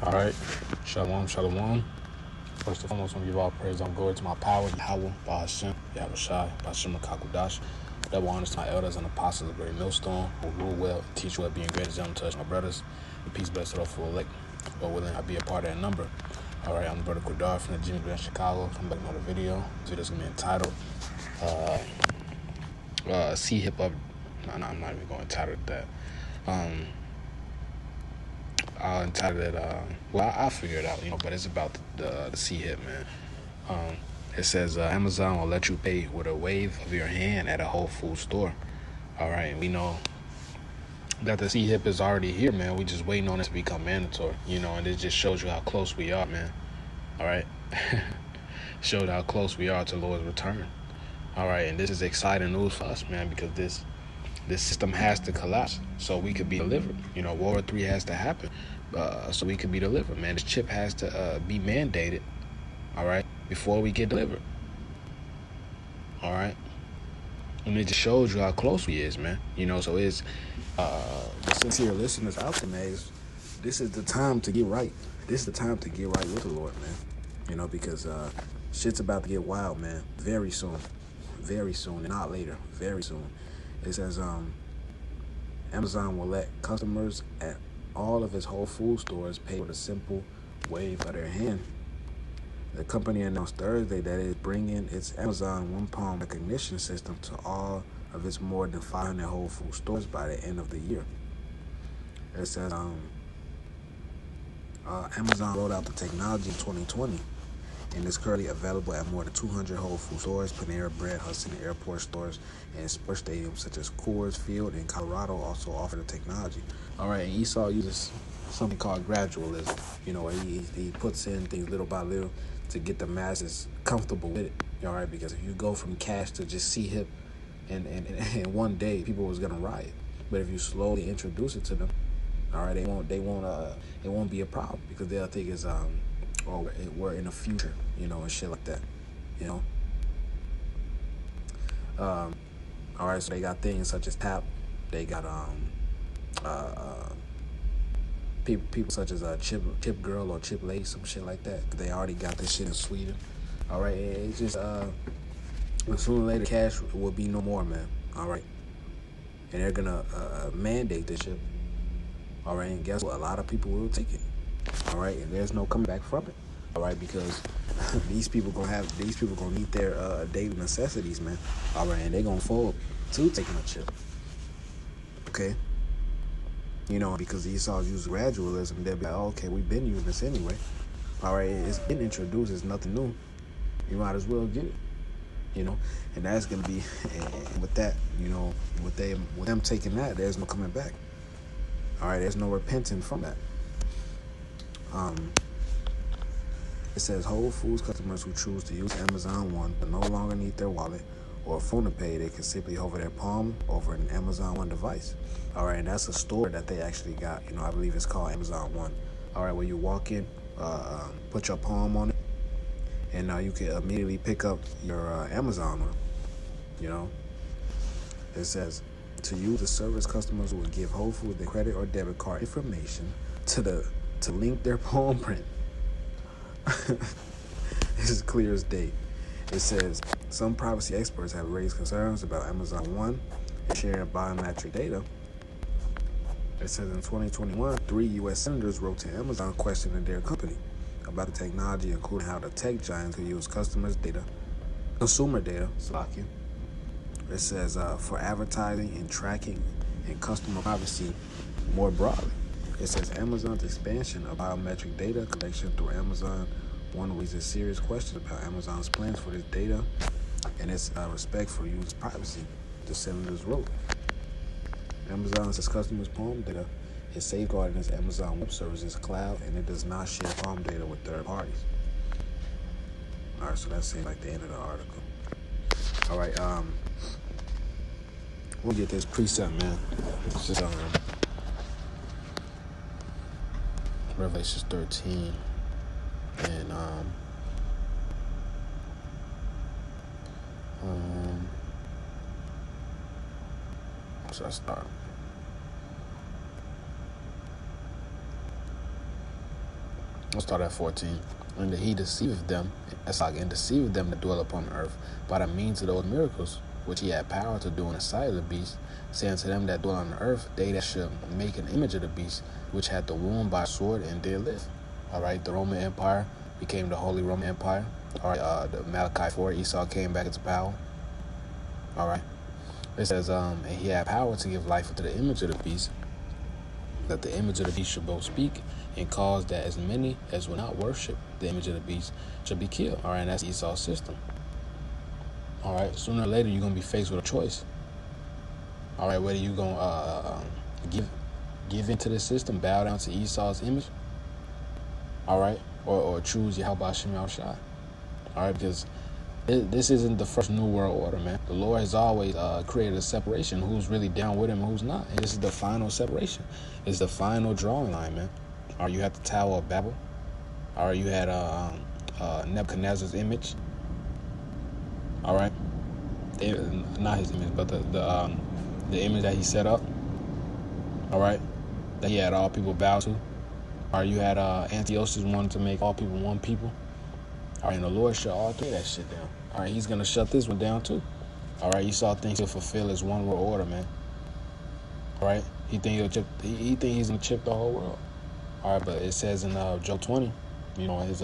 All right, shalom, shalom. First and foremost, I want to give all praise and glory to my power, Yahweh, Bahashem, Yahushai, Bahashem Kakudash. Double honors to my elders and apostles of Great Millstone, who rule well and teach well, being great example to us, my brothers. And peace, blessed, all for elect. But willing, I be a part of that number. All right, I'm the brother Kodar from the Jimmy Grand Chicago. I'm back with another video. This video's gonna be entitled "See Hip Up." No, I'm not even going to title it that. I'll entitle it, I'll figure it out, but it's about the C-Hip, man. It says, Amazon will let you pay with a wave of your hand at a Whole Foods store. All right, and we know that the C-Hip is already here, man. We just waiting on it to become mandatory, and it just shows you how close we are, man. All right? Showed how close we are to Lord's return. All right, and this is exciting news for us, man, because this system has to collapse so we could be delivered. World War III has to happen so we could be delivered, man. This chip has to be mandated, all right, before we get delivered, all right? And it just shows you how close we is, man. So it's, the sincere listeners out there, man, this is the time to get right. This is the time to get right with the Lord, man. Because shit's about to get wild, man, very soon, and not later, very soon. It says Amazon will let customers at all of its Whole Foods stores pay with a simple wave of their hand. The company announced Thursday that it is bringing its Amazon One Palm recognition system to all of its more than 500 Whole Foods stores by the end of the year. It says Amazon rolled out the technology in 2020 and is currently available at more than 200 Whole Foods stores, Panera Bread, Hudson Airport stores, and sports stadiums such as Coors Field in Colorado also offer the technology. All right, and Esau uses something called gradualism, where he puts in things little by little to get the masses comfortable with it, all right? Because if you go from cash to just C-Hip and one day, people was gonna riot. But if you slowly introduce it to them, all right, it won't be a problem because they'll think it's we're in the future, and shit like that, all right, so they got things such as TAP. They got people such as Chip Girl or Chip Lady, some shit like that. They already got this shit in Sweden. All right, it's just sooner or later, cash will be no more, man. All right, and they're gonna mandate this shit. All right, and guess what? A lot of people will take it. All right, and there's no coming back from it. All right, because these people gonna need their daily necessities, man. All right, and they gonna fold to taking a chip. Okay, because Esau use gradualism, they'll be like, oh, okay, we've been using this anyway. All right, it's been introduced, it's nothing new. You might as well get it. And that's gonna be, and with that, with them taking that, there's no coming back. All right, there's no repenting from that. It says Whole Foods customers who choose to use Amazon One but no longer need their wallet or a phone to pay. They can simply hover their palm over an Amazon One device. All right, and that's a store that they actually got. I believe it's called Amazon One. All right, where you walk in, put your palm on it, and you can immediately pick up your Amazon one. It says to use the service, customers will give Whole Foods their credit or debit card information to link their palm print. This is clear as day. It says some privacy experts have raised concerns about Amazon One sharing biometric data. It says in 2021, 3 U.S. senators wrote to Amazon questioning their company about the technology, including how the tech giants could use consumer data. It says for advertising and tracking and customer privacy more broadly. It says Amazon's expansion of biometric data collection through Amazon One raises serious questions about Amazon's plans for this data and its respect for user privacy, the senators wrote. Amazon says customers' palm data is safeguarded in its Amazon Web Services cloud, and it does not share palm data with third parties. All right, so that seems like the end of the article. All right, we'll get this precept, man. It's just Revelation 13, and so I start. Let's start at 14. And he deceiveth them, and deceiveth them that dwell upon the earth, by the means of those miracles which he had power to do in the sight of the beast, saying to them that dwell on the earth, they that should make an image of the beast, which had the wound by sword and did live. All right, the Roman Empire became the Holy Roman Empire. All right, the Malachi 4, Esau came back into power. All right, it says, and he had power to give life unto the image of the beast, that the image of the beast should both speak and cause that as many as will not worship the image of the beast should be killed. All right, and that's Esau's system. All right, sooner or later you're gonna be faced with a choice. All right, whether you're gonna give into the system, bow down to Esau's image, all right, or choose Yahweh Shem Yahushua. All right, because this isn't the first New World Order, man. The Lord has always created a separation, who's really down with him and who's not. And this is the final separation. It's the final drawing line, man. All right, you had the Tower of Babel. All right, you had Nebuchadnezzar's image. All right, not his image, but the image that he set up. All right, that he had all people bow to. All right, you had Antiochus wanted to make all people one people. All right, and the Lord shut all three of that shit down. All right, he's gonna shut this one down too. All right, Esau thinks he'll fulfill his one world order, man. All right, he think he's gonna chip the whole world. All right, but it says in Job 20, you know, his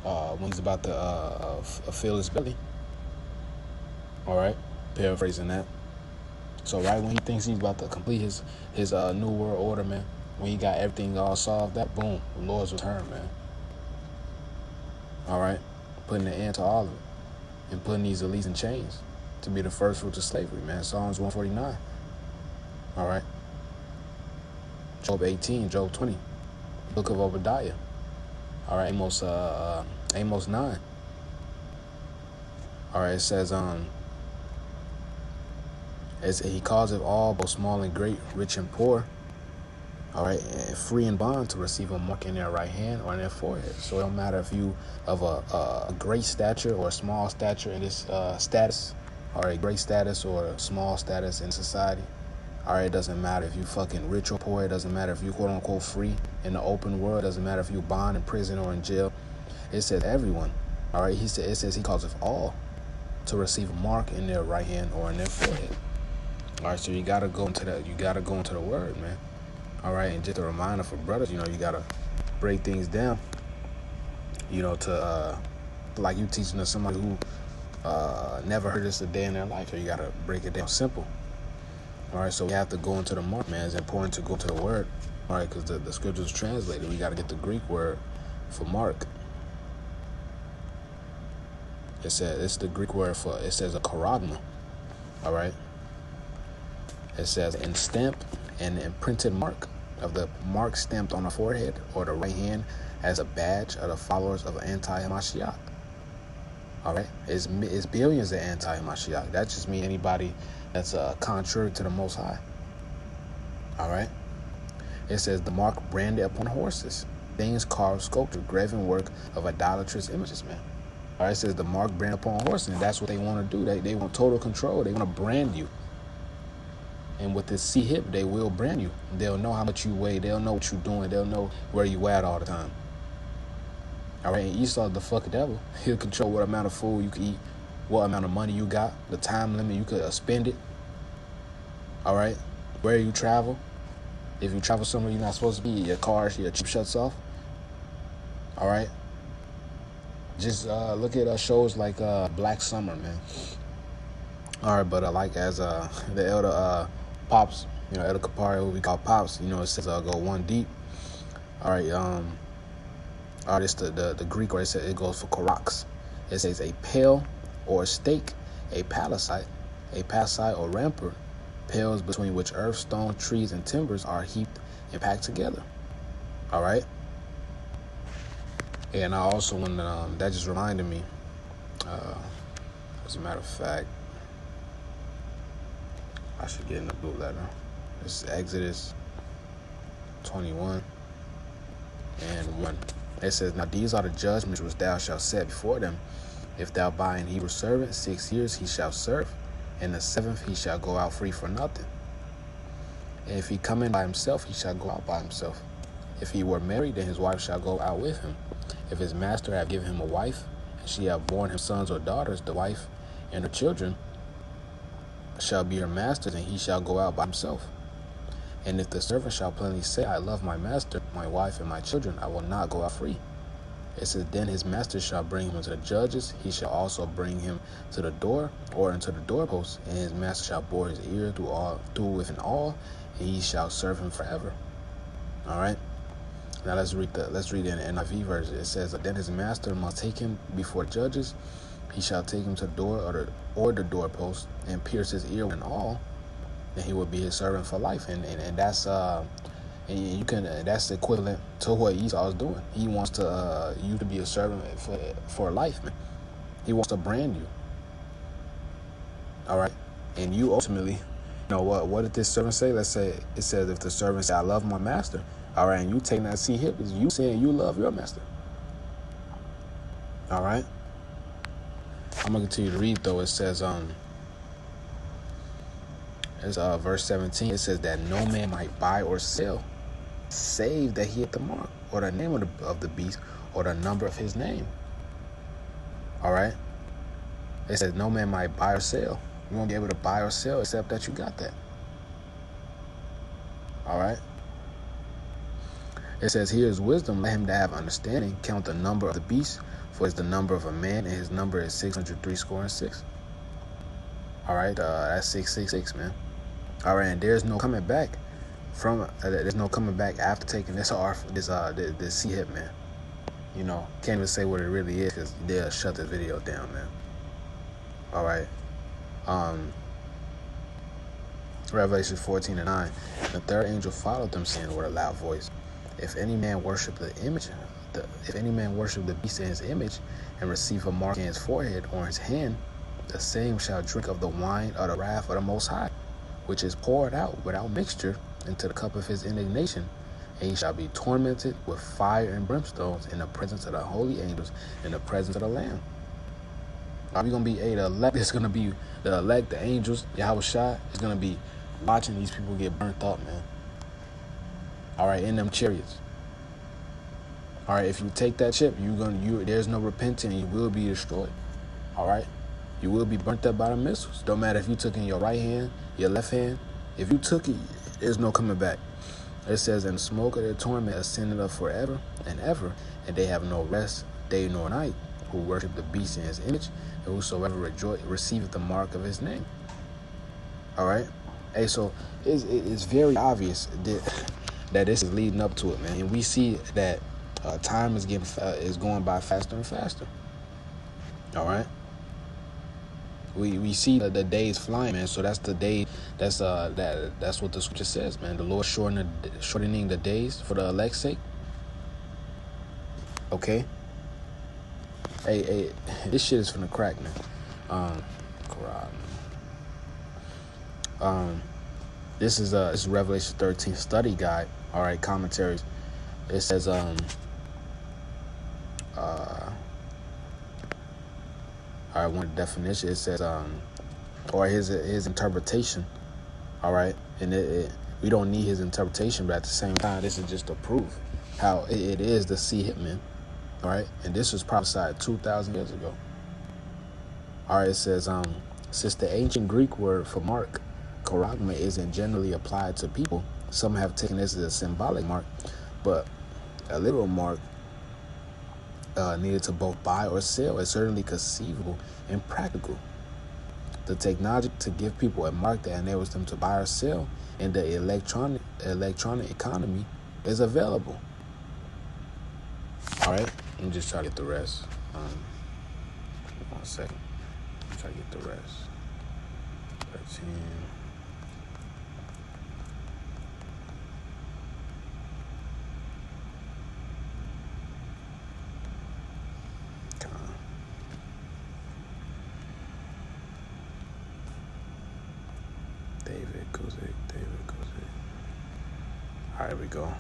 when he's about to fill his belly. All right, paraphrasing that. So right when he thinks he's about to complete his new world order, man, when he got everything all solved, that boom, the Lord's return, man. All right, putting an end to all of it and putting these elites in chains to be the first fruits of slavery, man. Psalms 149. All right. Job 18, Job 20, Book of Obadiah. All right, Amos 9. All right, it says as he causeth all, both small and great, rich and poor, all right, and free and bond, to receive a mark in their right hand or in their forehead. So it don't matter if you of a great stature or a small stature in this status, or a great status or a small status in society. All right, it doesn't matter if you fucking rich or poor. It doesn't matter if you quote unquote free in the open world. It doesn't matter if you bond in prison or in jail. It says everyone. All right, it says he causeth all to receive a mark in their right hand or in their forehead. All right, so you gotta go into that. You gotta go into the word, man. All right, and just a reminder for brothers, you know, you gotta break things down. You know, to like you teaching to somebody who never heard this a day in their life. So you gotta break it down simple. All right, so we have to go into the mark, man. It's important to go to the word, all right, because the scriptures translated. We got to get the Greek word for mark. It's the Greek word for, it says a charagma, all right. It says in stamp and imprinted mark, of the mark stamped on the forehead or the right hand as a badge of the followers of anti-Mashiach. All right, it's billions of anti-Mashiach. That just means anybody that's contrary to the Most High. All right. It says the mark branded upon horses, things carved, sculptured, graven work of idolatrous images, man. All right. It says the mark branded upon horses, and that's what they want to do. They want total control. They want to brand you. And with this C-hip, they will brand you. They'll know how much you weigh. They'll know what you're doing. They'll know where you at all the time. All right. And Esau, the fucking devil, he'll control what amount of food you can eat, what amount of money you got, the time limit you could spend it. All right, where you travel. If you travel somewhere you're not supposed to be, your chip shuts off. All right. Just look at shows like Black Summer, man. All right, but like as the elder Pops, you know, Elder Kapari, who we call Pops, you know, it says go one deep. All right, this the Greek word, it goes for karax. It says a pale or a stake, a palisade or rampart, pales between which earth, stone, trees, and timbers are heaped and packed together. All right. And I also want to, that just reminded me, as a matter of fact, I should get in the blue letter. It's Exodus 21 and 1. It says, now these are the judgments which thou shalt set before them. If thou buy an Hebrew servant, 6 years he shall serve, and the 7th he shall go out free for nothing. And if he come in by himself, he shall go out by himself. If he were married, then his wife shall go out with him. If his master have given him a wife, and she have borne him sons or daughters, the wife and her children shall be her master's, and he shall go out by himself. And if the servant shall plainly say, I love my master, my wife, and my children, I will not go out free. It says, then his master shall bring him to the judges. He shall also bring him to the door or into the doorpost, and his master shall bore his ear through with an awl, and he shall serve him forever. All right. Now let's read the NIV version. It says, then his master must take him before judges. He shall take him to the door or the doorpost and pierce his ear with an awl, and he will be his servant for life. And that's that's equivalent to what Esau is doing. He wants to you to be a servant for life, man. He wants to brand you. All right, and you ultimately, what did this servant say? Let's say it says, if the servant say, I love my master. All right, and you taking that hip is you saying you love your master. All right, I'm gonna continue to read though. It says it's verse 17. It says that no man might buy or sell, save that he hit the mark, or the name of the beast, or the number of his name. All right. It says no man might buy or sell. You won't be able to buy or sell except that you got that. All right. It says, here is wisdom. Let him that have understanding count the number of the beast, for it's the number of a man, and his number is 666. All right. That's 666, man. All right. And there's no coming back from there's no coming back after taking this C hip, man. Can't even say what it really is because they'll shut this video down, man. All right. Revelation 14:9. The third angel followed them, saying with a loud voice, if any man worship the beast in his image, and receive a mark in his forehead or his hand, the same shall drink of the wine of the wrath of the Most High, which is poured out without mixture into the cup of his indignation, and he shall be tormented with fire and brimstones in the presence of the holy angels, in the presence of the Lamb. Are we gonna be the elect? It's gonna be the elect, the angels, Yahweh Shai is gonna be watching these people get burnt up, man. All right, in them chariots. All right, if you take that chip, there's no repenting, you will be destroyed. All right, you will be burnt up by the missiles. Don't matter if you took it in your right hand, your left hand. If you took it, there's no coming back. It says, and the smoke of their torment ascended up forever and ever, and they have no rest day nor night, who worship the beast in his image, and whosoever receiveth the mark of his name. All right. Hey, so it's very obvious that this is leading up to it, man, and we see that time is going by faster and faster. All right. We see the days flying, man. So that's the day. That's what the scripture says, man. The Lord shortening the days for the elect's sake. Okay. Hey, this shit is finna crack, man. This is Revelation 13 study guide. All right, commentaries. It says all right, one definition. It says or his interpretation. All right, and we don't need his interpretation, but at the same time, this is just to prove how it is the sea hitman. All right, and this was prophesied 2,000 years ago. All right, it says since the ancient Greek word for mark, charagma, isn't generally applied to people, some have taken this as a symbolic mark, but a literal mark needed to both buy or sell is certainly conceivable and practical. The technology to give people a mark that enables them to buy or sell in the electronic economy is available. All right, let me just try to get the rest. 1 second. Try to get the rest. 13. David Guzik. All right, here we go.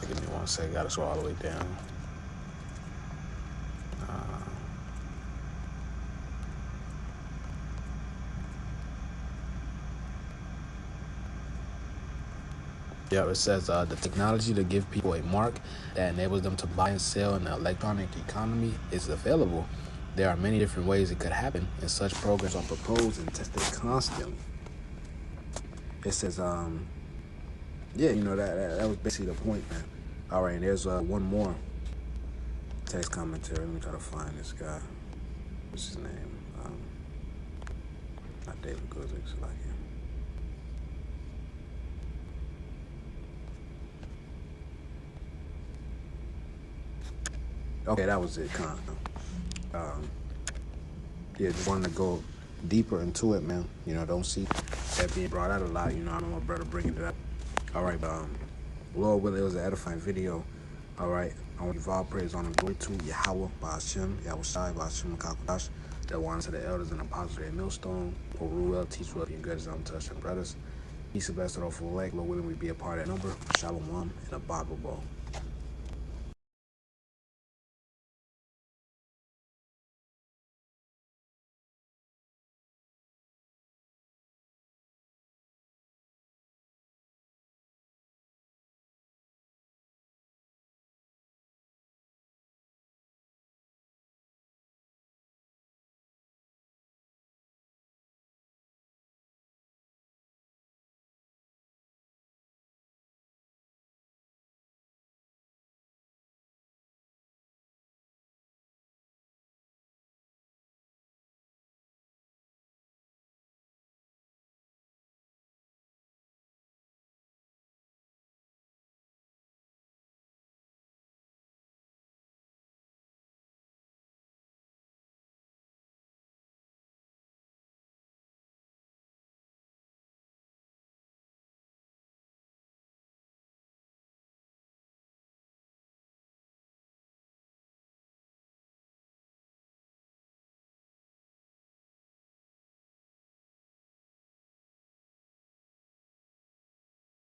Give me 1 second. Gotta scroll all the way down. Yeah, it says the technology to give people a mark that enables them to buy and sell in the electronic economy is available. There are many different ways it could happen, and such programs are proposed and tested constantly. It says, yeah, that was basically the point, man. All right, and there's one more text commentary. Let me try to find this guy. What's his name? Not David Guzik, it's like him. Okay, that was it, yeah, just wanted to go deeper into it, man. Don't see that being brought out a lot. I know my brother bringing it up. All right, Lord willing, it was an edifying video. All right, I want to give all praise, honor, and glory to Yahweh, Ba'ashem, Yahweh Shai, Ba'ashem, Kakodash, that one to the elders and apostles at Millstone, or Ruel, teach well, being good as untouched and brothers. Peace and blessed all full leg. Lord willing, we be a part of that number. Shalom and a Bible bowl.